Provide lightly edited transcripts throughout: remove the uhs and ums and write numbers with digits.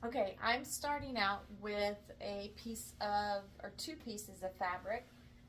Okay, I'm starting out with a piece of, or two pieces of fabric.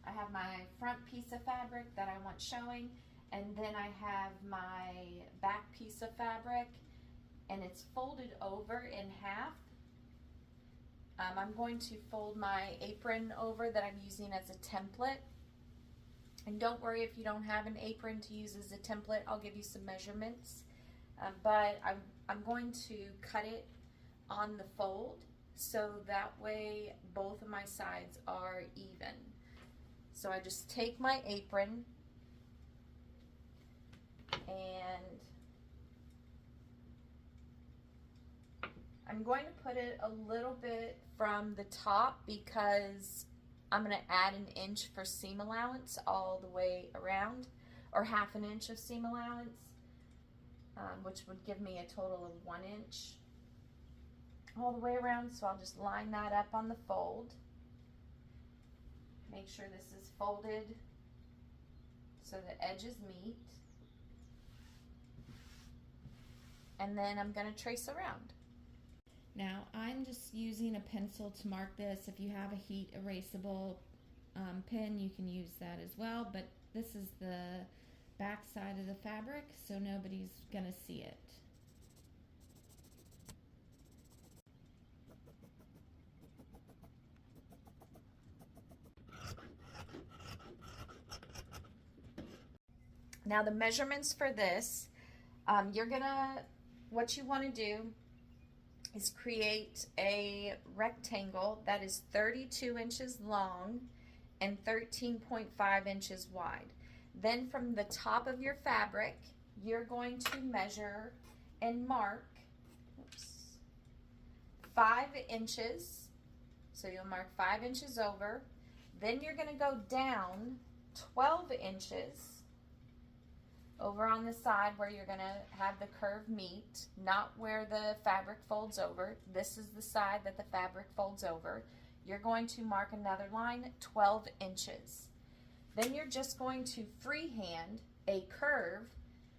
I have my front piece of fabric that I want showing, and then I have my back piece of fabric, and it's folded over in half. I'm going to fold my apron over that I'm using as a template. And don't worry if you don't have an apron to use as a template, I'll give you some measurements. But I'm going to cut it on the fold so that way both of my sides are even. So I just take my apron and I'm going to put it a little bit from the top because I'm going to add an inch for seam allowance all the way around, or half an inch of seam allowance, which would give me a total of 1 inch all the way around. So I'll just line that up on the fold. Make sure this is folded so the edges meet. And then I'm going to trace around. Now I'm just using a pencil to mark this. If you have a heat erasable pen, you can use that as well, but this is the back side of the fabric, so nobody's going to see it. Now the measurements for this, what you want to do is create a rectangle that is 32 inches long and 13.5 inches wide. Then from the top of your fabric, you're going to measure and mark 5 inches. So you'll mark 5 inches over. Then you're going to go down 12 inches over on the side where you're going to have the curve meet, not where the fabric folds over. This is the side that the fabric folds over. You're going to mark another line 12 inches. Then you're just going to freehand a curve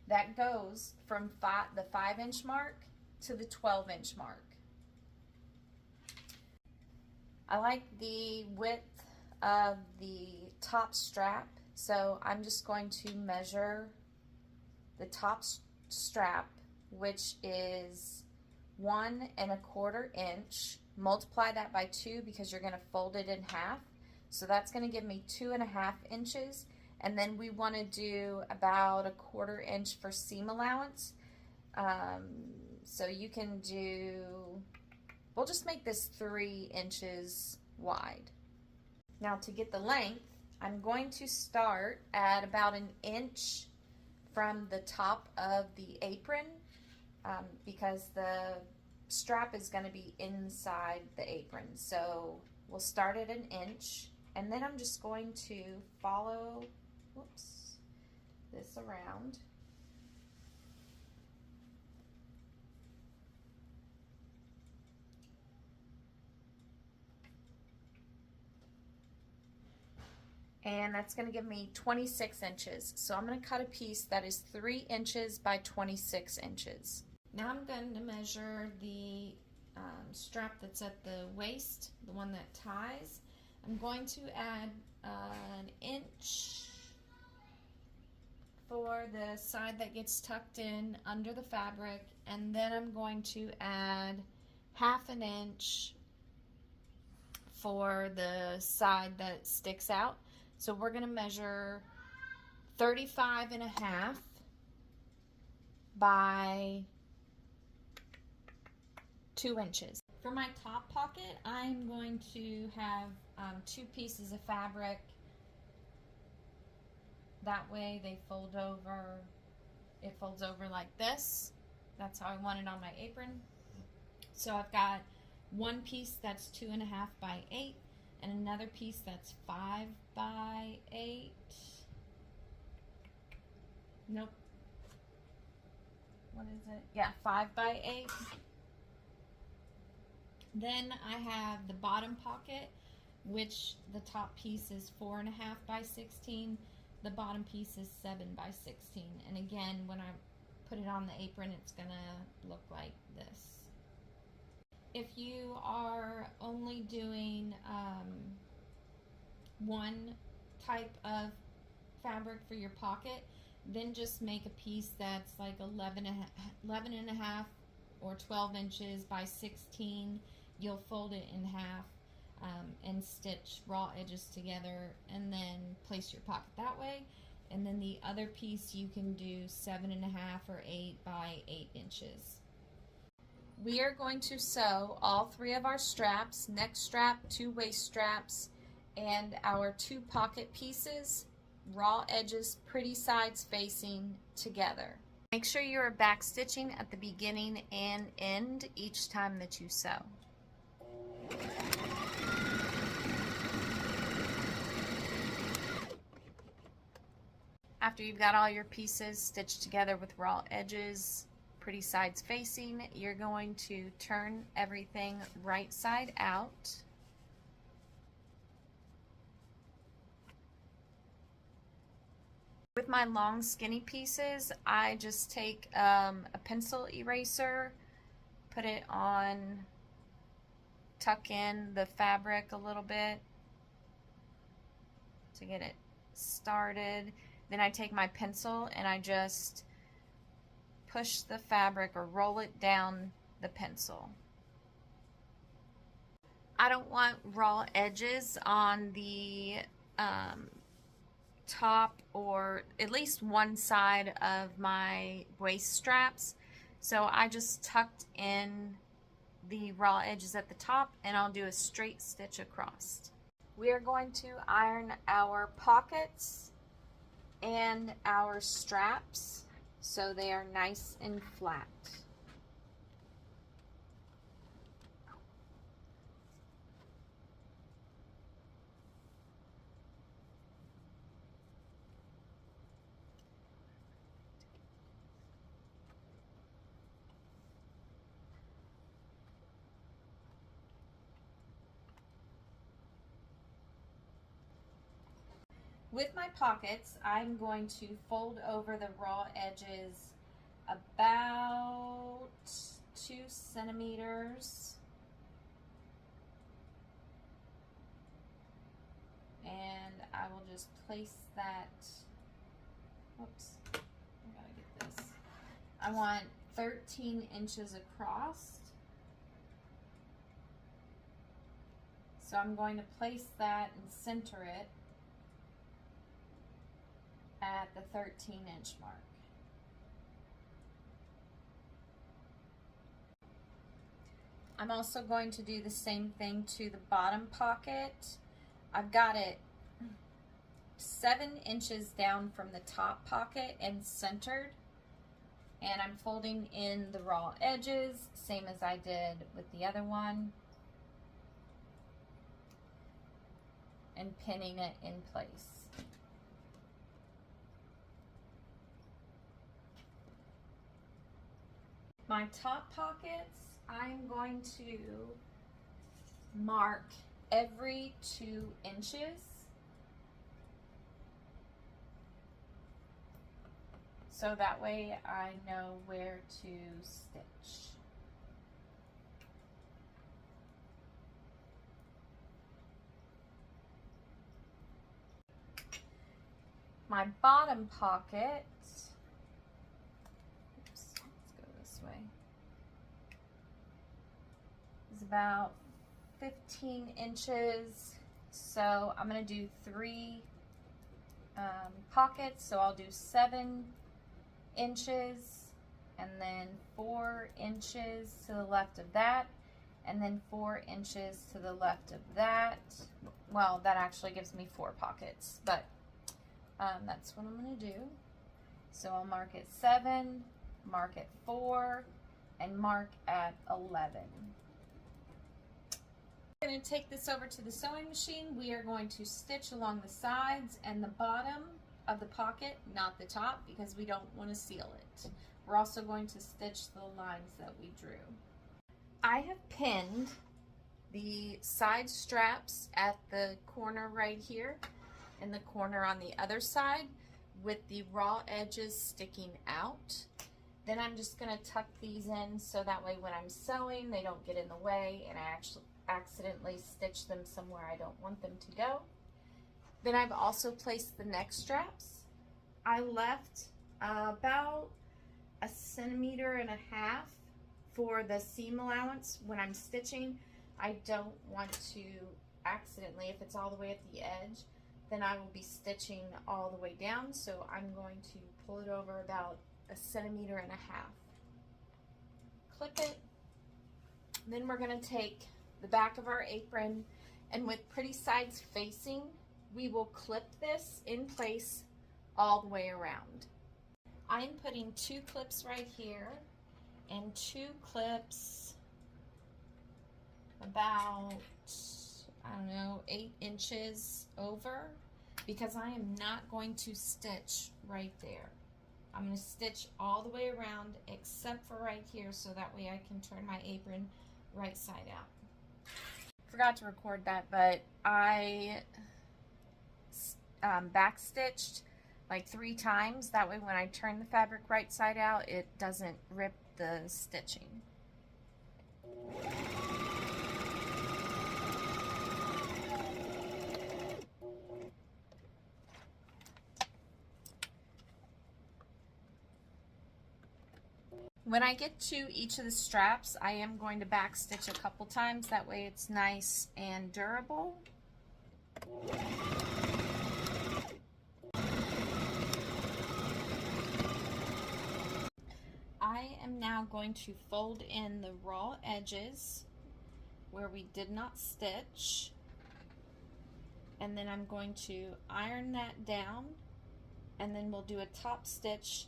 that goes from the 5 inch mark to the 12 inch mark. I like the width of the top strap, so I'm just going to measure the top strap, which is 1 1/4 inch. Multiply that by 2 because you're going to fold it in half. So that's going to give me 2.5 inches. And then we want to do about 1/4 inch for seam allowance. So you can do, we'll just make this 3 inches wide. Now to get the length, I'm going to start at about 1 inch from the top of the apron because the strap is going to be inside the apron. So we'll start at 1 inch, and then I'm just going to follow this around. And that's going to give me 26 inches. So I'm going to cut a piece that is 3 inches by 26 inches. Now I'm going to measure the strap that's at the waist, the one that ties. I'm going to add 1 inch for the side that gets tucked in under the fabric, and then I'm going to add 1/2 inch for the side that sticks out. So we're going to measure 35.5 by 2 inches. For my top pocket, I'm going to have 2 pieces of fabric. That way they fold over. It folds over like this. That's how I want it on my apron. So I've got one piece that's 2.5 by 8. And another piece that's 5 by 8. Nope. What is it? Yeah, 5 by 8. Then I have the bottom pocket, which the top piece is 4.5 by 16. The bottom piece is 7 by 16. And again, when I put it on the apron, it's gonna look like this. If you are only doing one type of fabric for your pocket, then just make a piece that's like 11 and a half or 12 inches by 16. You'll fold it in half and stitch raw edges together and then place your pocket that way. And then the other piece you can do 7 and a half or 8 by 8 inches. We are going to sew all 3 of our straps, neck strap, 2 waist straps, and our 2 pocket pieces, raw edges, pretty sides facing together. Make sure you are back stitching at the beginning and end each time that you sew. After you've got all your pieces stitched together with raw edges, pretty sides facing, you're going to turn everything right side out. With my long skinny pieces, I just take a pencil eraser, put it on, tuck in the fabric a little bit to get it started. Then I take my pencil and I just push the fabric or roll it down the pencil. I don't want raw edges on the top or at least one side of my waist straps, so I just tucked in the raw edges at the top and I'll do a straight stitch across. We are going to iron our pockets and our straps so they are nice and flat. With my pockets, I'm going to fold over the raw edges about 2 centimeters. And I will just place that, whoops, I gotta get this. I want 13 inches across. So I'm going to place that and center it at the 13-inch mark. I'm also going to do the same thing to the bottom pocket. I've got it 7 inches down from the top pocket and centered, and I'm folding in the raw edges, same as I did with the other one, and pinning it in place. My top pockets, I'm going to mark every 2 inches. So that way I know where to stitch. My bottom pocket, is about 15 inches, so I'm going to do 3 pockets, so I'll do 7 inches and then 4 inches to the left of that, and then 4 inches to the left of that. Well, that actually gives me 4 pockets, but that's what I'm going to do. So I'll mark at 7, mark at 4, and mark at 11. I'm going to take this over to the sewing machine. We are going to stitch along the sides and the bottom of the pocket, not the top, because we don't want to seal it. We're also going to stitch the lines that we drew. I have pinned the side straps at the corner right here and the corner on the other side with the raw edges sticking out. Then I'm just going to tuck these in so that way when I'm sewing they don't get in the way and I actually accidentally stitch them somewhere I don't want them to go. Then I've also placed the neck straps. I left about 1.5 centimeters for the seam allowance when I'm stitching. I don't want to accidentally, if it's all the way at the edge, then I will be stitching all the way down, so I'm going to pull it over about 1.5 centimeters. Clip it. Then we're going to take the back of our apron, and with pretty sides facing, we will clip this in place all the way around. I'm putting 2 clips right here and 2 clips about, I don't know, 8 inches over, because I am not going to stitch right there. I'm going to stitch all the way around except for right here, so that way I can turn my apron right side out. Forgot to record that, but I back stitched like 3 times. That way when I turn the fabric right side out, it doesn't rip the stitching. When I get to each of the straps, I am going to back stitch a couple times. That way it's nice and durable. I am now going to fold in the raw edges where we did not stitch, and then I'm going to iron that down, and then we'll do a top stitch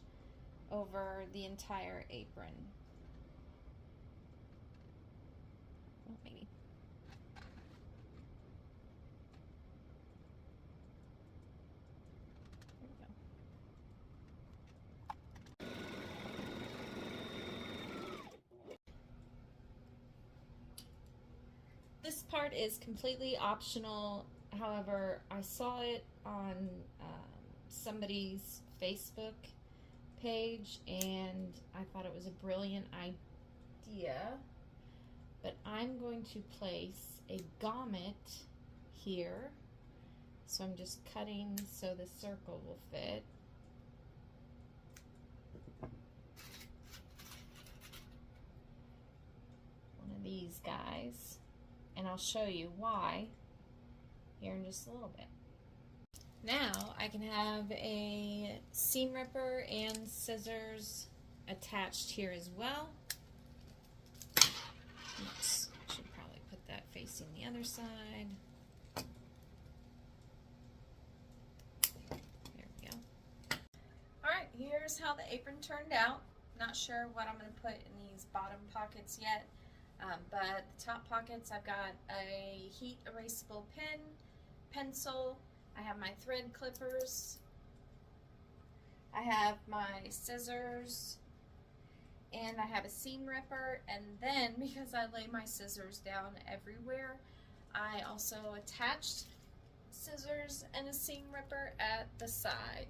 over the entire apron. Well, maybe. There we go. This part is completely optional. However, I saw it on somebody's Facebook page and I thought it was a brilliant idea. But I'm going to place a grommet here. So I'm just cutting so the circle will fit. One of these guys. And I'll show you why here in just a little bit. Now I can have a seam ripper and scissors attached here as well. Oops, should probably put that facing the other side. There we go. Alright, here's how the apron turned out. Not sure what I'm going to put in these bottom pockets yet. But the top pockets, I've got a heat erasable pen, pencil, I have my thread clippers, I have my scissors, and I have a seam ripper, and then because I lay my scissors down everywhere, I also attached scissors and a seam ripper at the side.